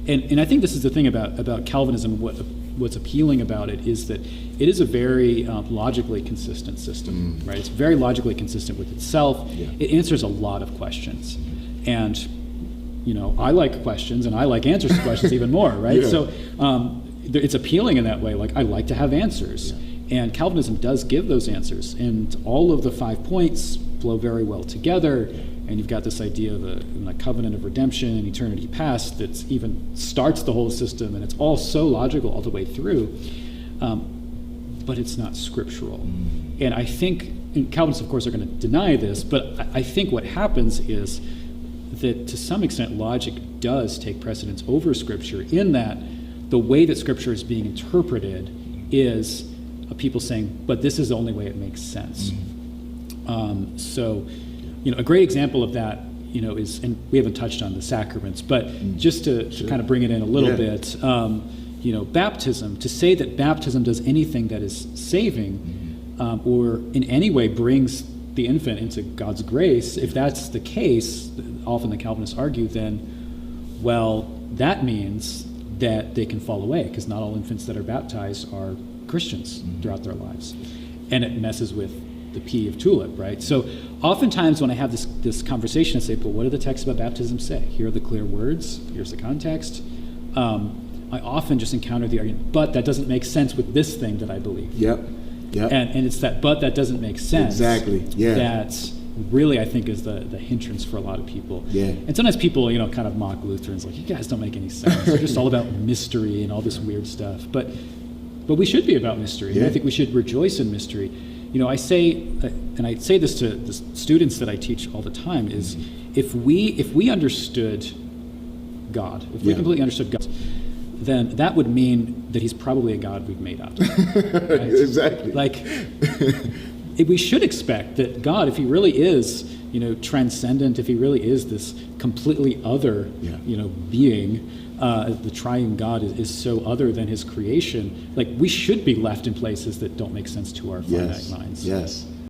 And I think this is the thing about Calvinism. What's appealing about it is that it is a very logically consistent system, right? It's very logically consistent with itself. Yeah. It answers a lot of questions, and I like questions, and I like answers to questions even more, right? Yeah. So it's appealing in that way. Like, I like to have answers, and Calvinism does give those answers, and all of the 5 points flow very well together. And you've got this idea of a covenant of redemption and eternity past that even starts the whole system, and it's all so logical all the way through, but it's not scriptural. And I think, and Calvinists, of course, are going to deny this, but I think what happens is that to some extent logic does take precedence over Scripture, in that the way that Scripture is being interpreted is people saying, but this is the only way it makes sense. So a great example of that, is, and we haven't touched on the sacraments, but just to kind of bring it in a little bit, baptism, to say that baptism does anything that is saving or in any way brings the infant into God's grace, if that's the case, often the Calvinists argue, then, well, that means that they can fall away, because not all infants that are baptized are Christians throughout their lives. And it messes with the P of tulip, right? So oftentimes when I have this conversation, I say, but what do the texts about baptism say? Here are the clear words, here's the context. I often just encounter the argument, but that doesn't make sense with this thing that I believe. Yep. And it's that but that doesn't make sense. Exactly, yeah. That really, I think, is the hindrance for a lot of people. Yeah. And sometimes people, kind of mock Lutherans, like, you guys don't make any sense. They're just all about mystery and all this weird stuff. But we should be about mystery. Yeah. And I think we should rejoice in mystery. I say, and I say this to the students that I teach all the time, is if we understood God, if we completely understood God, then that would mean that he's probably a God we've made up. Right? Exactly. Like, we should expect that God, if he really is, transcendent, if he really is this completely other, being, the triune God is so other than his creation, like, we should be left in places that don't make sense to our finite minds. Yes.